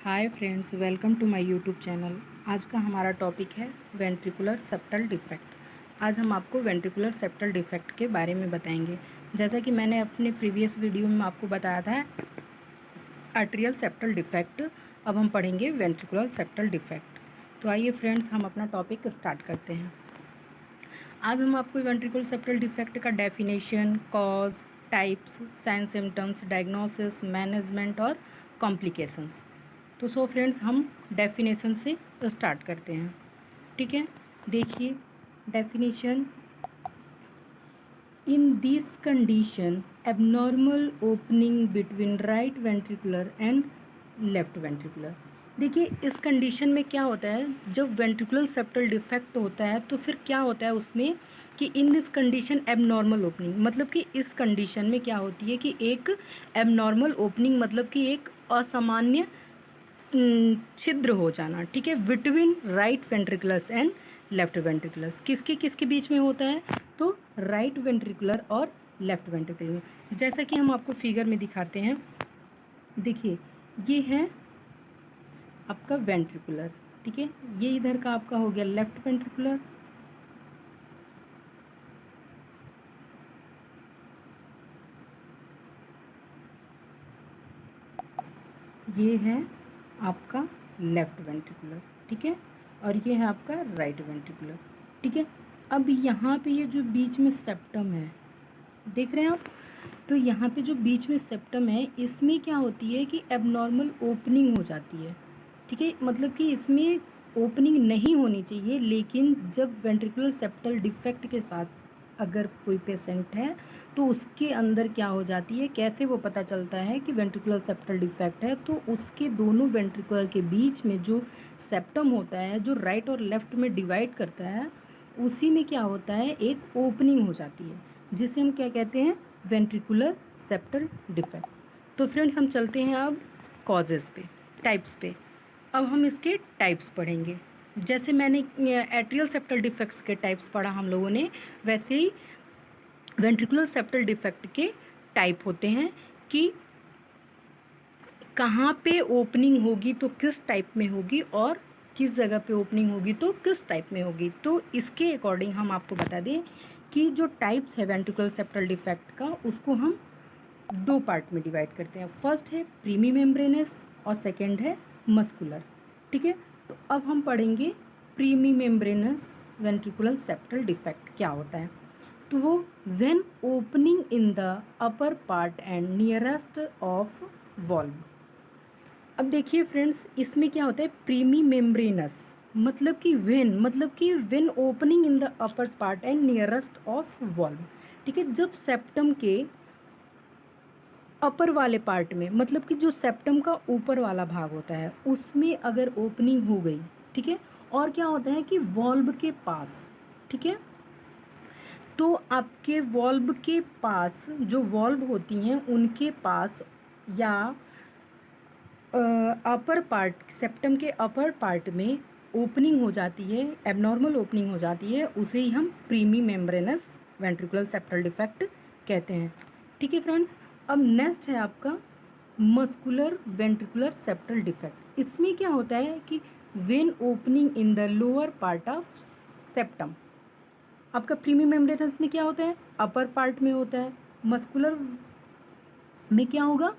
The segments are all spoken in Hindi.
Hi friends, welcome to my YouTube channel. आज का हमारा टॉपिक है वेंट्रिकुलर सेप्टल डिफेक्ट। आज हम आपको वेंट्रिकुलर सेप्टल डिफेक्ट के बारे में बताएंगे। जैसा कि मैंने अपने प्रीवियस वीडियो में आपको बताया था आर्टेरियल सेप्टल डिफेक्ट, अब हम पढ़ेंगे वेंट्रिकुलर सेप्टल डिफेक्ट। तो आइए फ्रेंड्स, हम अपना टॉपिक स्टार्ट करते हैं। आज हम आपको वेंट्रिकुलर सेप्टल डिफेक्ट का definition, cause, types, sign symptoms, diagnosis, management और कॉम्प्लिकेशंस। तो सो फ्रेंड्स, हम डेफिनेशन से स्टार्ट करते हैं। ठीक है, देखिए definition. In this condition abnormal opening between right ventricular and left ventricular. देखिए इस कंडीशन में क्या होता है, जब वेंट्रिकुलर सेप्टल डिफेक्ट होता है तो फिर क्या होता है उसमें कि इन दिस कंडीशन एबनॉर्मल ओपनिंग, मतलब कि इस कंडीशन में क्या होती है कि एक एबनॉर्मल ओपनिंग, मतलब कि एक असामान्य छिद्र हो जाना। ठीक है, between right ventricles and left ventricles. किसके किसके बीच में होता है, तो राइट वेंट्रिकुलर और लेफ्ट वेंट्रिकुलर में। जैसा कि हम आपको फिगर में दिखाते हैं, देखिए ये है आपका वेंट्रिकुलर। ठीक है, ये इधर का आपका हो गया लेफ्ट वेंट्रिकुलर, ये है आपका लेफ्ट वेंट्रिकुलर। ठीक है, और ये है आपका राइट वेंट्रिकुलर। ठीक है, अब यहाँ पे ये जो बीच में सेप्टम है, देख रहे हैं आप, तो यहाँ पे जो बीच में सेप्टम है इसमें क्या होती है कि एबनॉर्मल ओपनिंग हो जाती है। ठीक है, मतलब कि इसमें ओपनिंग नहीं होनी चाहिए, लेकिन जब वेंट्रिकुलर सेप्टल डिफेक्ट के साथ अगर कोई पेशेंट है तो उसके अंदर क्या हो जाती है, कैसे वो पता चलता है कि वेंट्रिकुलर सेप्टल डिफेक्ट है, तो उसके दोनों वेंट्रिकुलर के बीच में जो सेप्टम होता है, जो राइट और लेफ्ट में डिवाइड करता है, उसी में क्या होता है, एक ओपनिंग हो जाती है, जिसे हम क्या कहते हैं, वेंट्रिकुलर सेप्टल डिफेक्ट। तो फ्रेंड्स, हम चलते हैं अब कॉजेज़ पे, टाइप्स पे। अब हम इसके टाइप्स पढ़ेंगे। जैसे मैंने एट्रियल सेप्टल डिफेक्ट्स के टाइप्स पढ़ा हम लोगों ने, वैसे ही वेंट्रिकुलर सेप्टल डिफेक्ट के टाइप होते हैं कि कहाँ पे ओपनिंग होगी तो किस टाइप में होगी, और किस जगह पे ओपनिंग होगी तो किस टाइप में होगी। तो इसके अकॉर्डिंग हम आपको बता दें कि जो टाइप्स है वेंट्रिकुलर सेप्टल डिफेक्ट का, उसको हम दो पार्ट में डिवाइड करते हैं। फर्स्ट है प्रीमी मेम्ब्रेनस और सेकेंड है मस्कुलर। ठीक है, तो अब हम पढ़ेंगे प्रीमी मेम्ब्रेनस वेंट्रिकुलर सेप्टल डिफेक्ट क्या होता है। तो वो when opening in the upper part and nearest of valve. अब देखिए फ्रेंड्स, इसमें क्या होता है, प्रीमी मेम्ब्रेनस मतलब कि when opening in the upper part and nearest of valve. ठीक है, जब सेप्टम के अपर वाले पार्ट में, मतलब कि जो सेप्टम का ऊपर वाला भाग होता है, उसमें अगर ओपनिंग हो गई, ठीक है, और क्या होता है कि वॉल्व के पास, ठीक है, तो आपके वॉल्व के पास जो वॉल्व होती हैं उनके पास, या अपर पार्ट, सेप्टम के अपर पार्ट में ओपनिंग हो जाती है, एबनॉर्मल ओपनिंग हो जाती है, उसे ही हम प्रीमी मेम्ब्रेनस वेंट्रिकुलर सेप्टल डिफेक्ट कहते हैं। ठीक है फ्रेंड्स, अब नेक्स्ट है आपका मस्कुलर वेंट्रिकुलर सेप्टल डिफेक्ट। इसमें क्या होता है कि when opening in the lower part of septum. आपका प्रीमी मेम्ब्रेनस में क्या होता है, अपर पार्ट में होता है। मस्कुलर में क्या होगा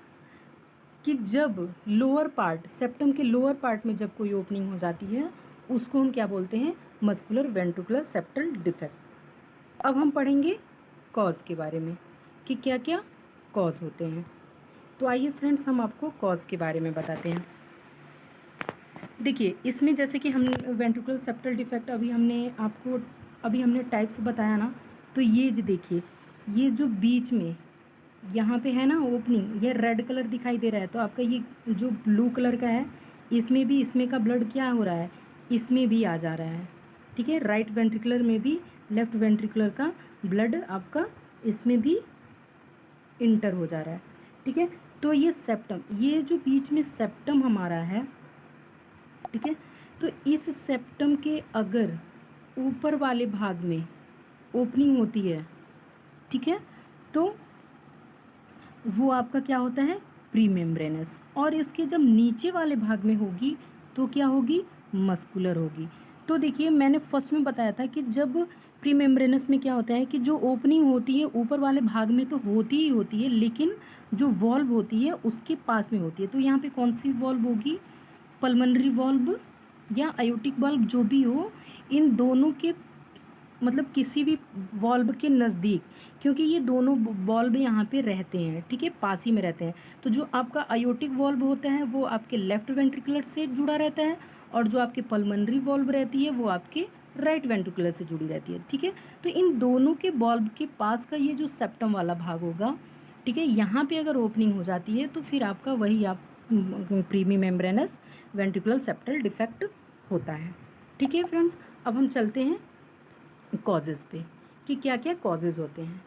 कि जब लोअर पार्ट, सेप्टम के लोअर पार्ट में जब कोई ओपनिंग हो जाती है, उसको हम क्या बोलते हैं, मस्कुलर वेंट्रिकुलर सेप्टल डिफेक्ट। अब हम पढ़ेंगे कॉज के बारे में कि क्या क्या कॉज होते हैं। तो आइए फ्रेंड्स, हम आपको कॉज के बारे में बताते हैं। देखिए इसमें जैसे कि हम वेंट्रिकुलर सेप्टल डिफेक्ट अभी हमने टाइप्स बताया ना, तो ये जो देखिए, ये जो बीच में यहाँ पे है ना ओपनिंग, ये रेड कलर दिखाई दे रहा है, तो आपका ये जो ब्लू कलर का है, इसमें भी, इसमें का ब्लड क्या हो रहा है, इसमें भी आ जा रहा है। ठीक है, राइट वेंट्रिकुलर में भी लेफ्ट वेंट्रिकुलर का ब्लड आपका इसमें भी इंटर हो जा रहा है। ठीक है, तो ये सेप्टम, ये जो बीच में सेप्टम हमारा है, ठीक है, तो इस सेप्टम के अगर ऊपर वाले भाग में ओपनिंग होती है, ठीक है, तो वो आपका क्या होता है, प्री मेम्ब्रेनस, और इसके जब नीचे वाले भाग में होगी तो क्या होगी, मस्कुलर होगी। तो देखिए मैंने फर्स्ट में बताया था कि जब प्री मेम्ब्रेनस में क्या होता है कि जो ओपनिंग होती है ऊपर वाले भाग में तो होती ही होती है, लेकिन जो वॉल्व होती है उसके पास में होती है। तो यहाँ पे कौन सी वॉल्व होगी, पल्मोनरी वॉल्व या आयोटिक वॉल्व, जो भी हो, इन दोनों के मतलब किसी भी वॉल्व के नज़दीक, क्योंकि ये दोनों वॉल्व यहाँ पे रहते हैं, ठीक है, पास ही में रहते हैं। तो जो आपका आयोटिक वॉल्व होता है वो आपके लेफ्ट वेंट्रिकुलर से जुड़ा रहता है, और जो आपकी पल्मोनरी वॉल्व रहती है वो आपके राइट वेंट्रिकुलर से जुड़ी रहती है, ठीक है। तो इन दोनों के वॉल्व के पास का ये जो सेप्टम वाला भाग होगा, ठीक है, यहाँ पे अगर ओपनिंग हो जाती है तो फिर आपका वही आप प्रीमी मेम्ब्रेनस वेंट्रिकुलर सेप्टल डिफेक्ट होता है, ठीक है फ्रेंड्स। अब हम चलते हैं कॉजेज़ पे कि क्या क्या कॉजेज़ होते हैं।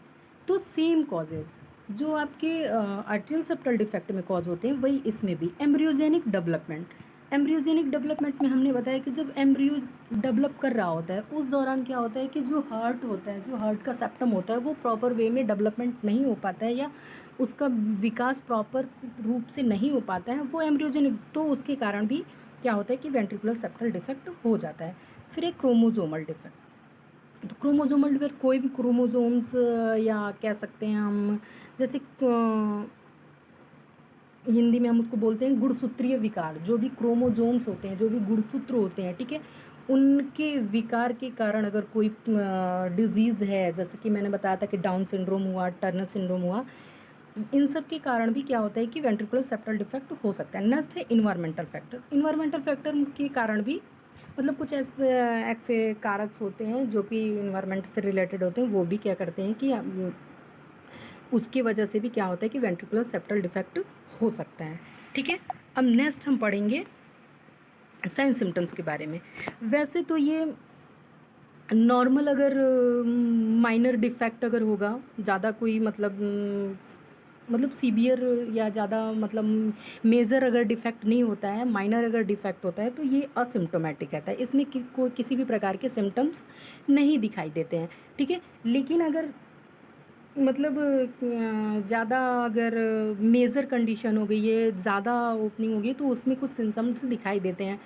तो सेम कॉजेज़ जो आपके आर्ट्रियल सेप्टल डिफेक्ट में कॉज होते हैं वही इसमें भी। एम्ब्रियोजेनिक डेवलपमेंट, एम्ब्रियोजेनिक डेवलपमेंट में हमने बताया कि जब एम्ब्रियो डेवलप कर रहा होता है उस दौरान क्या होता है कि जो हार्ट होता है, जो हार्ट का सेप्टम होता है वो प्रॉपर वे में डेवलपमेंट नहीं हो पाता है, या उसका विकास प्रॉपर रूप से नहीं हो पाता है, वो एम्ब्रियोजेनिक, तो उसके कारण भी क्या होता है कि वेंट्रिकुलर सेप्टल डिफेक्ट हो जाता है। फिर एक क्रोमोजोमल डिफेक्ट, तो क्रोमोजोमल डिफेक्ट कोई भी क्रोमोजोम्स या कह सकते हैं हम, जैसे हिंदी में हम उसको बोलते हैं गुणसूत्रीय विकार, जो भी क्रोमोजोम्स होते हैं, जो भी गुणसूत्र होते हैं, ठीक है, उनके विकार के कारण अगर कोई डिजीज़ है, जैसे कि मैंने बताया था कि डाउन सिंड्रोम हुआ, टर्नर सिंड्रोम हुआ, इन सब के कारण भी क्या होता है कि वेंट्रिकुलर सेप्टल डिफेक्ट हो सकता है। नेक्स्ट है इन्वायरमेंटल फैक्टर, इन्वायरमेंटल फैक्टर के कारण भी मतलब कुछ ऐसे कारक होते हैं जो कि इन्वायरमेंट से रिलेटेड होते हैं, वो भी क्या करते हैं कि उसकी वजह से भी क्या होता है कि वेंट्रिकुलर सेप्टल डिफेक्ट हो सकता है, ठीक है। अब नेक्स्ट हम पढ़ेंगे साइन सिम्टम्स के बारे में। वैसे तो ये नॉर्मल, अगर माइनर डिफेक्ट अगर होगा, ज़्यादा कोई मतलब सीवियर या ज़्यादा मतलब मेजर अगर डिफेक्ट नहीं होता है, माइनर अगर डिफेक्ट होता है तो ये असिम्टोमेटिक रहता है, इसमें कोई किसी भी प्रकार के सिम्टम्स नहीं दिखाई देते हैं, ठीक है। लेकिन अगर मतलब ज़्यादा अगर मेजर कंडीशन हो गई है, ज़्यादा ओपनिंग हो गई, तो उसमें कुछ सिम्टम्स दिखाई देते हैं,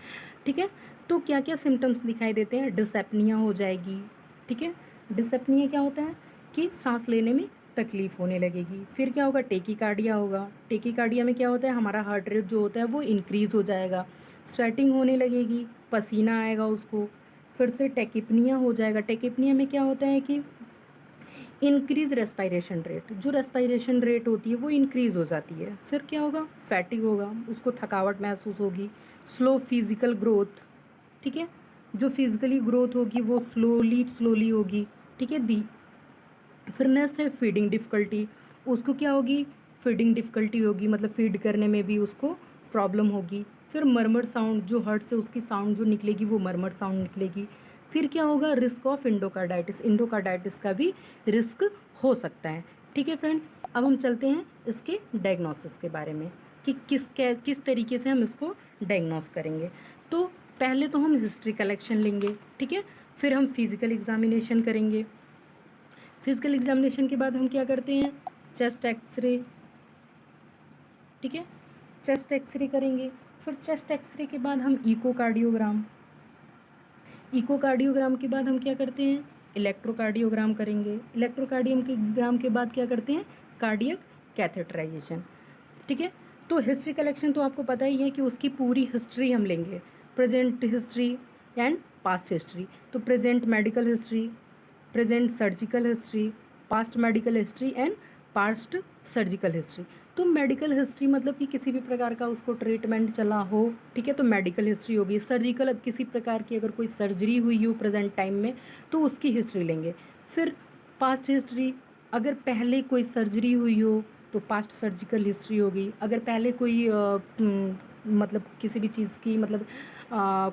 ठीक है। तो क्या क्या सिम्टम्स दिखाई देते हैं, डिसएपनिया हो जाएगी, ठीक है। डिसएपनिया क्या होता है कि सांस लेने में तकलीफ़ होने लगेगी। फिर क्या होगा, टेकीकार्डिया होगा। टेकीकार्डिया में क्या होता है, हमारा हार्ट रेट जो होता है वो इंक्रीज़ हो जाएगा। स्वेटिंग होने लगेगी, पसीना आएगा उसको। फिर से टेकिपनिया हो जाएगा। टेकिपनिया में क्या होता है कि इंक्रीज रेस्पायरेशन रेट, जो रेस्पायरेशन रेट होती है वो इंक्रीज़ हो जाती है। फिर क्या होगा, फैटिग होगा, उसको थकावट महसूस होगी। स्लो फिजिकल ग्रोथ, ठीक है, जो फिजिकली ग्रोथ होगी वो स्लोली स्लोली होगी, ठीक है दी। फिर नेक्स्ट है फीडिंग डिफ़िकल्टी, उसको क्या होगी, फीडिंग डिफ़िकल्टी होगी, मतलब फीड करने में भी उसको प्रॉब्लम होगी। फिर मरमर साउंड, जो हर्ट से उसकी साउंड जो निकलेगी वो मरमर साउंड निकलेगी। फिर क्या होगा, रिस्क ऑफ इंडोकार्डाइटिस, इंडोकार्डाइटिस का भी रिस्क हो सकता है, ठीक है फ्रेंड्स। अब हम चलते हैं इसके डायग्नोसिस के बारे में कि किस तरीके से हम इसको डायग्नोस करेंगे। तो पहले तो हम हिस्ट्री कलेक्शन लेंगे, ठीक है, फिर हम फिजिकल एग्जामिनेशन करेंगे। फिजिकल एग्जामिनेशन के बाद हम क्या करते हैं, चेस्ट एक्सरे, ठीक है, चेस्ट एक्सरे करेंगे। फिर चेस्ट एक्सरे के बाद हम इकोकार्डियोग्राम, इकोकार्डियोग्राम के बाद हम क्या करते हैं, इलेक्ट्रोकार्डियोग्राम करेंगे। इलेक्ट्रोकार्डियोग्राम के बाद क्या करते हैं, कार्डियक कैथेटराइजेशन, ठीक है। तो हिस्ट्री कलेक्शन तो आपको पता ही है कि उसकी पूरी हिस्ट्री हम लेंगे, present history and past history. तो present medical history, present surgical history, past medical history and past surgical history. तो मेडिकल हिस्ट्री मतलब कि किसी भी प्रकार का उसको ट्रीटमेंट चला हो, ठीक है, तो मेडिकल हिस्ट्री होगी। सर्जिकल, किसी प्रकार की अगर कोई सर्जरी हुई हो प्रेजेंट टाइम में तो उसकी हिस्ट्री लेंगे। फिर पास्ट हिस्ट्री, अगर पहले कोई सर्जरी हुई हो तो पास्ट सर्जिकल हिस्ट्री होगी। अगर पहले कोई मतलब किसी भी चीज़ की मतलब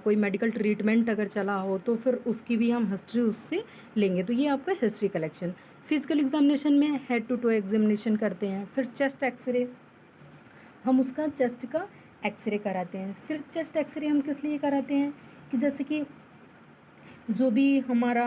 कोई मेडिकल ट्रीटमेंट अगर चला हो तो फिर उसकी भी हम हिस्ट्री उससे लेंगे। तो ये आपका हिस्ट्री कलेक्शन। फिजिकल एग्जामिनेशन में हेड टू टो एग्जामिनेशन करते हैं। फिर चेस्ट एक्सरे, हम उसका चेस्ट का एक्सरे कराते हैं। फिर चेस्ट एक्सरे हम किस लिए कराते हैं कि जैसे कि जो भी हमारा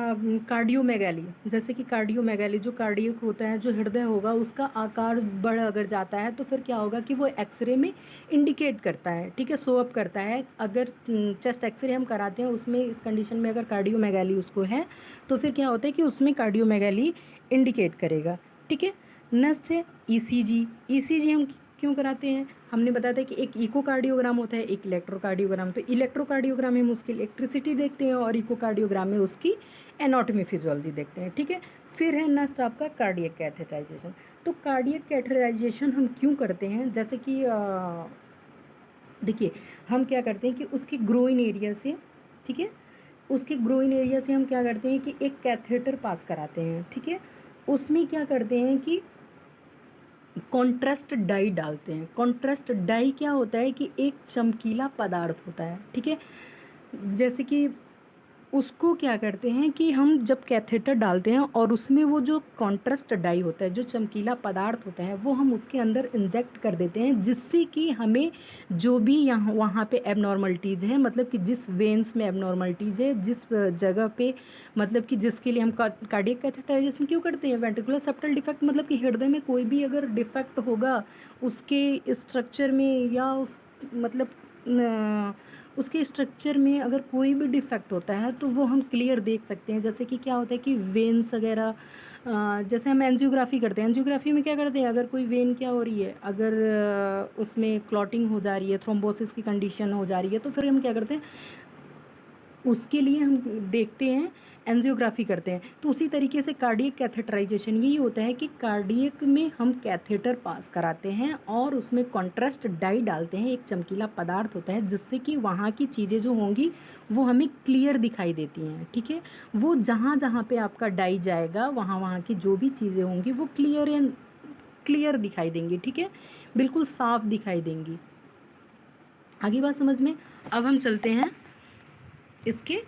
कार्डियोमेगाली, जैसे कि कार्डियोमेगाली जो कार्डियक होता है, जो हृदय होगा उसका आकार बढ़ अगर जाता है तो फिर क्या होगा कि वो एक्सरे में इंडिकेट करता है, ठीक है, शो अप करता है। अगर चेस्ट एक्सरे हम कराते हैं उसमें इस कंडीशन में अगर कार्डियोमेगाली उसको है तो फिर क्या होता है कि उसमें कार्डियोमेगाली इंडिकेट करेगा, ठीक है। नेक्स्ट है ईसीजी। ईसीजी हम क्यों कराते हैं? हमने बताया था कि एक इकोकार्डियोग्राम होता है, एक इलेक्ट्रोकार्डियोग्राम। तो इलेक्ट्रोकार्डियोग्राम में हम उसकी इलेक्ट्रिसिटी देखते हैं और इकोकार्डियोग्राम में उसकी एनाटॉमी फिजियोलॉजी देखते हैं, ठीक है। फिर है नेक्स्ट आपका कार्डियक कैथेटराइजेशन। तो कार्डियक कैथेटराइजेशन हम क्यों करते हैं? जैसे कि देखिए हम क्या करते हैं कि उसके ग्रोइन एरिया से, ठीक है, उसके ग्रोइन एरिया से हम क्या करते हैं कि एक कैथेटर पास कराते हैं, ठीक है। उसमें क्या करते हैं कि कॉन्ट्रास्ट डाई डालते हैं। कॉन्ट्रास्ट डाई क्या होता है कि एक चमकीला पदार्थ होता है, ठीक है। जैसे कि उसको क्या करते हैं कि हम जब कैथेटर डालते हैं और उसमें वो जो कॉन्ट्रास्ट डाई होता है, जो चमकीला पदार्थ होता है, वो हम उसके अंदर इंजेक्ट कर देते हैं, जिससे कि हमें जो भी यहाँ वहाँ पे एबनॉर्मलिटीज़ हैं, मतलब कि जिस वेन्स में एबनॉर्मलिटीज़ है, जिस जगह पे, मतलब कि जिसके लिए हम कार्डियक कैथेटराइजेशन क्यों करते हैं? वेंट्रिकुलर सेप्टल डिफेक्ट, मतलब कि हृदय में कोई भी अगर डिफेक्ट होगा उसके स्ट्रक्चर में या उस मतलब उसके स्ट्रक्चर में अगर कोई भी डिफेक्ट होता है तो वो हम क्लियर देख सकते हैं। जैसे कि क्या होता है कि वेन्स वगैरह, जैसे हम एंजियोग्राफी करते हैं, एंजियोग्राफी में क्या करते हैं, अगर कोई वेन क्या हो रही है, अगर उसमें क्लॉटिंग हो जा रही है, थ्रोम्बोसिस की कंडीशन हो जा रही है, तो फिर हम क्या करते हैं, उसके लिए हम देखते हैं, एंजियोग्राफी करते हैं। तो उसी तरीके से कार्डियक कैथेटराइजेशन यही होता है कि कार्डियक में हम कैथेटर पास कराते हैं और उसमें कॉन्ट्रास्ट डाई डालते हैं, एक चमकीला पदार्थ होता है, जिससे कि वहाँ की चीज़ें जो होंगी वो हमें क्लियर दिखाई देती हैं, ठीक है। वो जहाँ जहाँ पे आपका डाई जाएगा वहाँ वहाँ की जो भी चीज़ें होंगी वो क्लियर दिखाई देंगी, ठीक है, बिल्कुल साफ दिखाई देंगी। आगे बात समझ में। अब हम चलते हैं इसके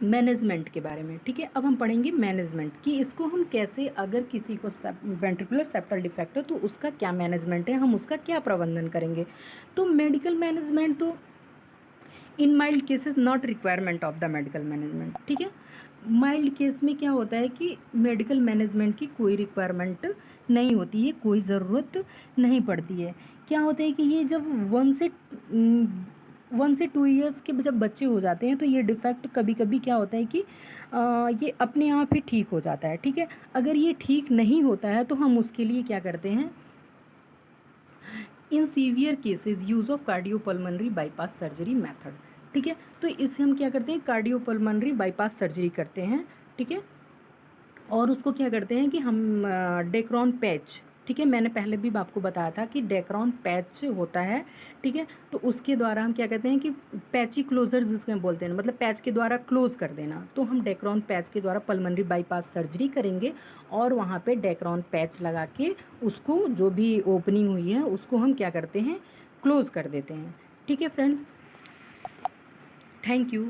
मैनेजमेंट के बारे में, ठीक है। अब हम पढ़ेंगे मैनेजमेंट कि इसको हम कैसे, अगर किसी को वेंट्रिकुलर सेप्टल डिफेक्ट है तो उसका क्या मैनेजमेंट है, हम उसका क्या प्रबंधन करेंगे। तो मेडिकल मैनेजमेंट तो in mild cases not requirement of the medical management, ठीक है। माइल्ड केस में क्या होता है कि मेडिकल मैनेजमेंट की कोई रिक्वायरमेंट नहीं होती है, कोई ज़रूरत नहीं पड़ती है। क्या होता है कि ये जब 1 से 2 ईयर्स के जब बच्चे हो जाते हैं तो ये डिफेक्ट कभी कभी क्या होता है कि ये अपने आप ही ठीक हो जाता है, ठीक है। अगर ये ठीक नहीं होता है तो हम उसके लिए क्या करते हैं, in severe cases use of cardiopulmonary bypass surgery method, ठीक है। तो इससे हम क्या करते हैं, कार्डियोपल्मोनरी बाईपास सर्जरी करते हैं, ठीक है। और उसको क्या करते हैं कि हम डेक्रॉन पैच, ठीक है, मैंने पहले भी आपको बताया था कि डेक्रॉन पैच होता है, ठीक है। तो उसके द्वारा हम क्या कहते हैं कि पैची क्लोजर जिसके बोलते हैं, मतलब पैच के द्वारा क्लोज कर देना। तो हम डेक्रॉन पैच के द्वारा पल्मोनरी बाईपास सर्जरी करेंगे और वहाँ पे डेक्रॉन पैच लगा के उसको, जो भी ओपनिंग हुई है उसको हम क्या करते हैं, क्लोज कर देते हैं, ठीक है फ्रेंड्स। Thank you.